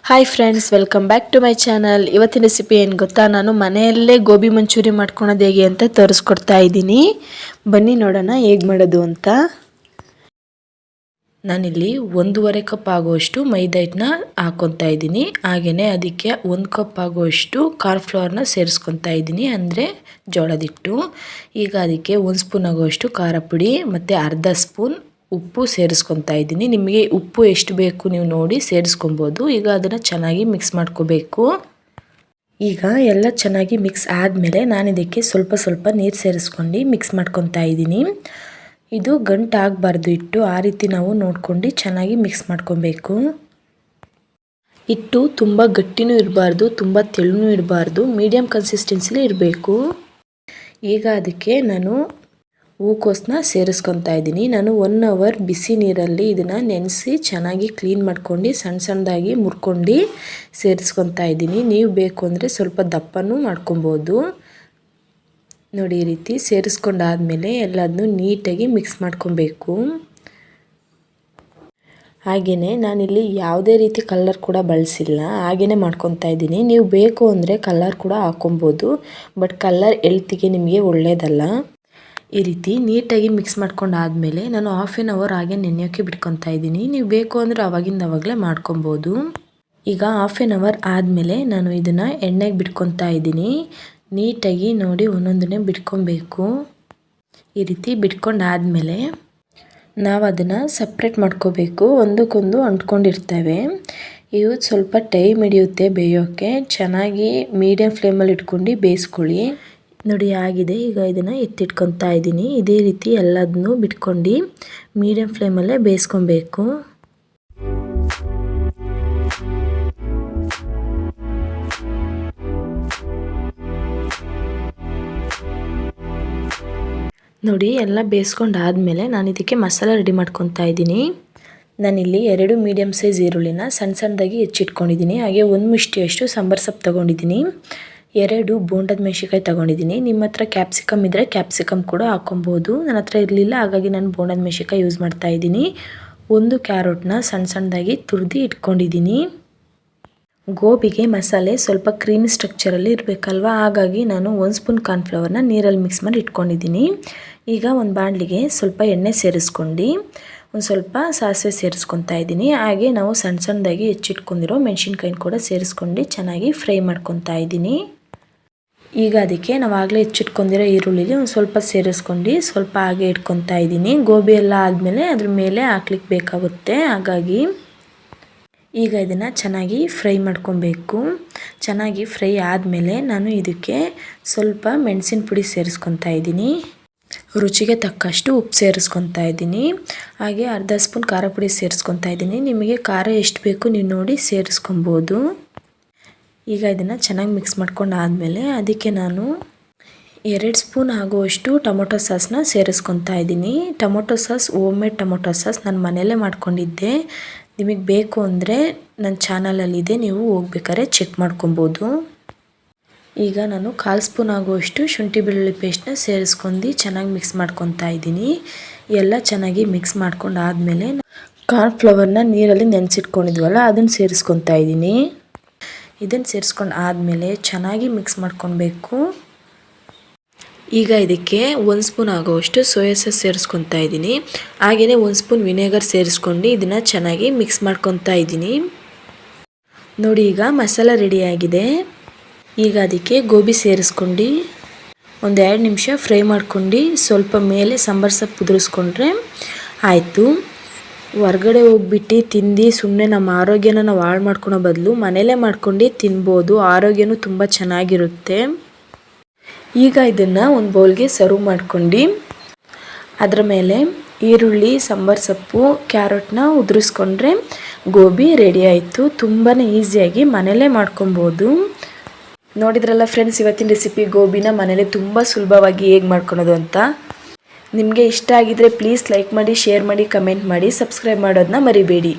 Hi friends, welcome back to my channel. ಇವತ್ತಿನ recipe ಏನು ಗೊತ್ತಾ, ನಾನು ಮನೆಯಲ್ಲೇ ಗೋಬಿ ಮಂಚೂರಿ ಮಾಡ್ಕೊಳೋದು ಹೇಗೆ ಅಂತ ತೋರಿಸ್ಕೊಡ್ತಾ ಇದ್ದೀನಿ. ಬನ್ನಿ ನೋಡೋಣ ಹೇಗೆ ಮಾಡೋದು ಅಂತ. ನಾನಿಲ್ಲಿ 1.5 ಕಪ್ ಆಗುವಷ್ಟು ಮೈದಾ ಹಿಟ್ಟನ್ನ ಹಾಕ್ಕೊತಾ ಇದ್ದೀನಿ. ಹಾಗೆಯೇ ಅದಕ್ಕೆ 1 ಕಪ್ ಆಗುವಷ್ಟು ಕಾರ್ನ್ಫ್ಲವರ್ನ ಸೇರಿಸ್ಕೊತಾ ಇದ್ದೀನಿ, ಅಂದರೆ ಜೋಳದ ಹಿಟ್ಟು. ಈಗ ಅದಕ್ಕೆ 1 ಸ್ಪೂನ್ ಆಗುವಷ್ಟು ಖಾರ ಪುಡಿ ಮತ್ತು ಅರ್ಧ ಸ್ಪೂನ್ ಉಪ್ಪು ಸೇರಿಸ್ಕೊತಾ ಇದ್ದೀನಿ. ನಿಮಗೆ ಉಪ್ಪು ಎಷ್ಟು ಬೇಕು ನೀವು ನೋಡಿ ಸೇರಿಸ್ಕೊಬೋದು. ಈಗ ಅದನ್ನು ಚೆನ್ನಾಗಿ ಮಿಕ್ಸ್ ಮಾಡ್ಕೋಬೇಕು. ಈಗ ಎಲ್ಲ ಚೆನ್ನಾಗಿ ಮಿಕ್ಸ್ ಆದಮೇಲೆ ನಾನು ಇದಕ್ಕೆ ಸ್ವಲ್ಪ ನೀರು ಸೇರಿಸ್ಕೊಂಡು ಮಿಕ್ಸ್ ಮಾಡ್ಕೊತಾ ಇದ್ದೀನಿ. ಇದು ಗಂಟು ಆಗಬಾರ್ದು ಹಿಟ್ಟು, ಆ ರೀತಿ ನಾವು ನೋಡ್ಕೊಂಡು ಚೆನ್ನಾಗಿ ಮಿಕ್ಸ್ ಮಾಡ್ಕೊಬೇಕು. ಹಿಟ್ಟು ತುಂಬ ಗಟ್ಟಿನೂ ಇರಬಾರ್ದು, ತುಂಬ ತೆಳುನೂ ಇರಬಾರ್ದು, ಮೀಡಿಯಮ್ ಕನ್ಸಿಸ್ಟೆನ್ಸಿಲೇ ಇರಬೇಕು. ಈಗ ಅದಕ್ಕೆ ನಾನು ಹೂಕೋಸನ್ನ ಸೇರಿಸ್ಕೊತಾ ಇದ್ದೀನಿ. ನಾನು 1 ಅವರ್ ಬಿಸಿ ನೀರಲ್ಲಿ ಇದನ್ನು ನೆನೆಸಿ ಚೆನ್ನಾಗಿ ಕ್ಲೀನ್ ಮಾಡ್ಕೊಂಡು ಸಣ್ಣದಾಗಿ ಮುರ್ಕೊಂಡು ಸೇರಿಸ್ಕೊತಾ ಇದ್ದೀನಿ. ನೀವು ಬೇಕು ಅಂದರೆ ಸ್ವಲ್ಪ ದಪ್ಪನೂ ಮಾಡ್ಕೊಬೋದು. ನೋಡಿ, ಈ ರೀತಿ ಸೇರಿಸ್ಕೊಂಡಾದಮೇಲೆ ಎಲ್ಲದನ್ನೂ ನೀಟಾಗಿ ಮಿಕ್ಸ್ ಮಾಡ್ಕೊಬೇಕು. ಹಾಗೆಯೇ ನಾನಿಲ್ಲಿ ಯಾವುದೇ ರೀತಿ ಕಲರ್ ಕೂಡ ಬಳಸಿಲ್ಲ, ಹಾಗೆಯೇ ಮಾಡ್ಕೊತಾ ಇದ್ದೀನಿ. ನೀವು ಬೇಕು ಅಂದರೆ ಕಲರ್ ಕೂಡ ಹಾಕ್ಕೊಬೋದು, ಬಟ್ ಕಲರ್ ಹೆಲ್ತಿಗೆ ನಿಮಗೆ ಒಳ್ಳೆಯದಲ್ಲ. ಈ ರೀತಿ ನೀಟಾಗಿ ಮಿಕ್ಸ್ ಮಾಡ್ಕೊಂಡಾದಮೇಲೆ ನಾನು 1/2 ಅವರ್ ಹಾಗೆ ನೆನೆಯೋಕ್ಕೆ ಬಿಟ್ಕೊತಾ ಇದ್ದೀನಿ. ನೀವು ಬೇಕು ಅಂದರೆ ಆವಾಗಲೇ ಮಾಡ್ಕೊಬೋದು. ಈಗ 1/2 ಅವರ್ ಆದಮೇಲೆ ನಾನು ಇದನ್ನು ಎಣ್ಣೆಗೆ ಬಿಟ್ಕೊತಾ ಇದ್ದೀನಿ. ನೀಟಾಗಿ ನೋಡಿ ಒಂದೊಂದನ್ನೇ ಬಿಟ್ಕೊಬೇಕು. ಈ ರೀತಿ ಬಿಟ್ಕೊಂಡಾದಮೇಲೆ ನಾವು ಅದನ್ನು ಸಪ್ರೇಟ್ ಮಾಡ್ಕೋಬೇಕು. ಒಂದಕ್ಕೊಂದು ಅಂಟ್ಕೊಂಡಿರ್ತವೆ. ಇವು ಸ್ವಲ್ಪ ಟೈಮ್ ಹಿಡಿಯುತ್ತೆ ಬೇಯೋಕ್ಕೆ. ಚೆನ್ನಾಗಿ ಮೀಡಿಯಮ್ ಫ್ಲೇಮಲ್ಲಿ ಇಟ್ಕೊಂಡು ಬೇಯಿಸ್ಕೊಳ್ಳಿ. ನೋಡಿ ಆಗಿದೆ. ಈಗ ಇದನ್ನು ಎತ್ತಿಟ್ಕೊತಾ ಇದ್ದೀನಿ. ಇದೇ ರೀತಿ ಎಲ್ಲದನ್ನೂ ಬಿಟ್ಕೊಂಡು ಮೀಡಿಯಮ್ ಫ್ಲೇಮಲ್ಲೇ ಬೇಯಿಸ್ಕೊಬೇಕು. ನೋಡಿ, ಎಲ್ಲ ಬೇಯಿಸ್ಕೊಂಡಾದಮೇಲೆ ನಾನು ಇದಕ್ಕೆ ಮಸಾಲೆ ರೆಡಿ ಮಾಡ್ಕೊತಾ ಇದ್ದೀನಿ. ನಾನಿಲ್ಲಿ 2 ಮೀಡಿಯಮ್ ಸೈಜ್ ಈರುಳ್ಳಿನ ಸಣ್ಣದಾಗಿ ಹೆಚ್ಚಿಟ್ಕೊಂಡಿದ್ದೀನಿ. ಹಾಗೆ 1 ಮುಷ್ಟಿಯಷ್ಟು ಸಾಂಬಾರು ಸೊಪ್ಪು ತೊಗೊಂಡಿದ್ದೀನಿ. 2 ಬೋಂಡದ ಮೆಣಸಿನ್ಕಾಯಿ ತೊಗೊಂಡಿದ್ದೀನಿ. ನಿಮ್ಮ ಹತ್ರ ಕ್ಯಾಪ್ಸಿಕಮ್ ಇದ್ದರೆ ಕ್ಯಾಪ್ಸಿಕಮ್ ಕೂಡ ಹಾಕ್ಕೊಬೋದು. ನನ್ನ ಹತ್ರ ಇರಲಿಲ್ಲ, ಹಾಗಾಗಿ ನಾನು ಬೋಂಡದ ಮೆಣಸಿನ್ಕಾಯಿ ಯೂಸ್ ಮಾಡ್ತಾ ಇದ್ದೀನಿ. 1 ಕ್ಯಾರೆಟ್ನ ಸಣ್ಣದಾಗಿ ತುರಿದು ಇಟ್ಕೊಂಡಿದ್ದೀನಿ. ಗೋಬಿಗೆ ಮಸಾಲೆ ಸ್ವಲ್ಪ ಕ್ರೀಮಿ ಸ್ಟ್ರಕ್ಚರಲ್ಲಿ ಇರಬೇಕಲ್ವ, ಹಾಗಾಗಿ ನಾನು 1 ಸ್ಪೂನ್ ಕಾರ್ನ್ಫ್ಲವರ್ನ ನೀರಲ್ಲಿ ಮಿಕ್ಸ್ ಮಾಡಿ ಇಟ್ಕೊಂಡಿದ್ದೀನಿ. ಈಗ ಒಂದು ಬಾಣಲಿಗೆ ಸ್ವಲ್ಪ ಎಣ್ಣೆ ಸೇರಿಸ್ಕೊಂಡು ಒಂದು ಸ್ವಲ್ಪ ಸಾಸಿವೆ ಸೇರಿಸ್ಕೊತಾ ಇದ್ದೀನಿ. ಹಾಗೆ ನಾವು ಸಣ್ಣದಾಗಿ ಹೆಚ್ಚಿಟ್ಕೊಂಡಿರೋ ಮೆಣಸಿನ್ಕಾಯಿನ ಕೂಡ ಸೇರಿಸ್ಕೊಂಡು ಚೆನ್ನಾಗಿ ಫ್ರೈ ಮಾಡ್ಕೊತಾ ಇದ್ದೀನಿ. ಈಗ ಅದಕ್ಕೆ ನಾವು ಆಗಲೇ ಹೆಚ್ಚಿಟ್ಕೊಂಡಿರೋ ಈರುಳ್ಳಿಲಿ ಒಂದು ಸ್ವಲ್ಪ ಸೇರಿಸ್ಕೊಂಡು ಸ್ವಲ್ಪ ಹಾಗೆ ಇಟ್ಕೊತಾ ಇದ್ದೀನಿ. ಗೋಬಿ ಎಲ್ಲ ಆದಮೇಲೆ ಅದ್ರ ಮೇಲೆ ಹಾಕ್ಲಿಕ್ಕೆ ಬೇಕಾಗುತ್ತೆ, ಹಾಗಾಗಿ ಈಗ ಇದನ್ನು ಚೆನ್ನಾಗಿ ಫ್ರೈ ಮಾಡ್ಕೊಬೇಕು. ಚೆನ್ನಾಗಿ ಫ್ರೈ ಆದಮೇಲೆ ನಾನು ಇದಕ್ಕೆ ಸ್ವಲ್ಪ ಮೆಣಸಿನ ಪುಡಿ ಸೇರಿಸ್ಕೊತಾ ಇದ್ದೀನಿ. ರುಚಿಗೆ ತಕ್ಕಷ್ಟು ಉಪ್ಪು ಸೇರಿಸ್ಕೊತಾ ಇದ್ದೀನಿ. ಹಾಗೆ ಅರ್ಧ ಸ್ಪೂನ್ ಖಾರ ಪುಡಿ ಸೇರಿಸ್ಕೊತಾ ಇದ್ದೀನಿ. ನಿಮಗೆ ಖಾರ ಎಷ್ಟು ಬೇಕು ನೀವು ನೋಡಿ ಸೇರಿಸ್ಕೊಬೋದು. ಈಗ ಇದನ್ನು ಚೆನ್ನಾಗಿ ಮಿಕ್ಸ್ ಮಾಡ್ಕೊಂಡಾದಮೇಲೆ ಅದಕ್ಕೆ ನಾನು 2 ಸ್ಪೂನ್ ಆಗುವಷ್ಟು ಟೊಮೊಟೊ ಸಾಸ್ನ ಸೇರಿಸ್ಕೊತಾ ಇದ್ದೀನಿ. Tomato sauce home made tomato sauce ನಾನು ಮನೆಯಲ್ಲೇ ಮಾಡ್ಕೊಂಡಿದ್ದೆ. ನಿಮಗೆ ಬೇಕು ಅಂದರೆ ನನ್ನ ಚಾನಲಲ್ಲಿದೆ, ನೀವು ಹೋಗ್ಬೇಕಾದ್ರೆ ಚೆಕ್ ಮಾಡ್ಕೊಬೋದು. ಈಗ ನಾನು 1/4 ಸ್ಪೂನ್ ಆಗುವಷ್ಟು ಶುಂಠಿ ಬೆಳ್ಳುಳ್ಳಿ ಪೇಸ್ಟ್ನ ಸೇರಿಸ್ಕೊಂಡು ಚೆನ್ನಾಗಿ ಮಿಕ್ಸ್ ಮಾಡ್ಕೊತಾ ಇದ್ದೀನಿ. ಎಲ್ಲ ಚೆನ್ನಾಗಿ ಮಿಕ್ಸ್ ಮಾಡ್ಕೊಂಡಾದಮೇಲೆ ಕಾರ್ನ್ಫ್ಲವರ್ನ ನೀರಲ್ಲಿ ನೆನೆಸಿಟ್ಕೊಂಡಿದ್ವಲ್ಲ ಅದನ್ನು ಸೇರಿಸ್ಕೊತಾ ಇದ್ದೀನಿ. ಇದನ್ನು ಸೇರಿಸ್ಕೊಂಡು ಆದಮೇಲೆ ಚೆನ್ನಾಗಿ ಮಿಕ್ಸ್ ಮಾಡ್ಕೊಬೇಕು. ಈಗ ಇದಕ್ಕೆ 1 ಸ್ಪೂನ್ ಆಗುವಷ್ಟು ಸೋಯಾ ಸಾಸ್ ಸೇರಿಸ್ಕೊತಾ ಇದ್ದೀನಿ. ಹಾಗೆಯೇ 1 ಸ್ಪೂನ್ ವಿನೆಗರ್ ಸೇರಿಸ್ಕೊಂಡು ಇದನ್ನು ಚೆನ್ನಾಗಿ ಮಿಕ್ಸ್ ಮಾಡ್ಕೊತಾ ಇದ್ದೀನಿ. ನೋಡಿ, ಈಗ ಮಸಾಲ ರೆಡಿಯಾಗಿದೆ. ಈಗ ಅದಕ್ಕೆ ಗೋಬಿ ಸೇರಿಸ್ಕೊಂಡು ಒಂದು 2 ನಿಮಿಷ ಫ್ರೈ ಮಾಡ್ಕೊಂಡು ಸ್ವಲ್ಪ ಮೇಲೆ ಸಾಂಬಾರು ಸೊಪ್ಪು ಉದುರಿಸ್ಕೊಂಡ್ರೆ ಆಯಿತು. ಹೊರ್ಗಡೆ ಹೋಗ್ಬಿಟ್ಟು ತಿಂದು ಸುಮ್ಮನೆ ನಮ್ಮ ಆರೋಗ್ಯನ ನಾವು ಹಾಳು ಮಾಡ್ಕೊಳೋ ಬದಲು ಮನೇಲೇ ಮಾಡ್ಕೊಂಡು ತಿನ್ಬೋದು. ಆರೋಗ್ಯನೂ ತುಂಬ ಚೆನ್ನಾಗಿರುತ್ತೆ. ಈಗ ಇದನ್ನು ಒಂದು ಬೌಲ್ಗೆ ಸರ್ವ್ ಮಾಡ್ಕೊಂಡು ಅದರ ಮೇಲೆ ಈರುಳ್ಳಿ, ಸಾಂಬಾರು ಸೊಪ್ಪು, ಕ್ಯಾರೆಟ್ನ ಉದುರಿಸ್ಕೊಂಡ್ರೆ ಗೋಬಿ ರೆಡಿ ಆಯಿತು. ತುಂಬಾ ಈಸಿಯಾಗಿ ಮನೇಲೇ ಮಾಡ್ಕೊಬೋದು. ನೋಡಿದ್ರಲ್ಲ ಫ್ರೆಂಡ್ಸ್, ಇವತ್ತಿನ ರೆಸಿಪಿ ಗೋಬಿನ ಮನೇಲಿ ತುಂಬ ಸುಲಭವಾಗಿ ಹೇಗೆ ಮಾಡ್ಕೊಳೋದು ಅಂತ. ನಿಮಗೆ ಇಷ್ಟ ಆಗಿದ್ರೆ ಪ್ಲೀಸ್ ಲೈಕ್ ಮಾಡಿ, ಶೇರ್ ಮಾಡಿ, ಕಮೆಂಟ್ ಮಾಡಿ, ಸಬ್ಸ್ಕ್ರೈಬ್ ಮಾಡೋದನ್ನ ಮರಿಬೇಡಿ.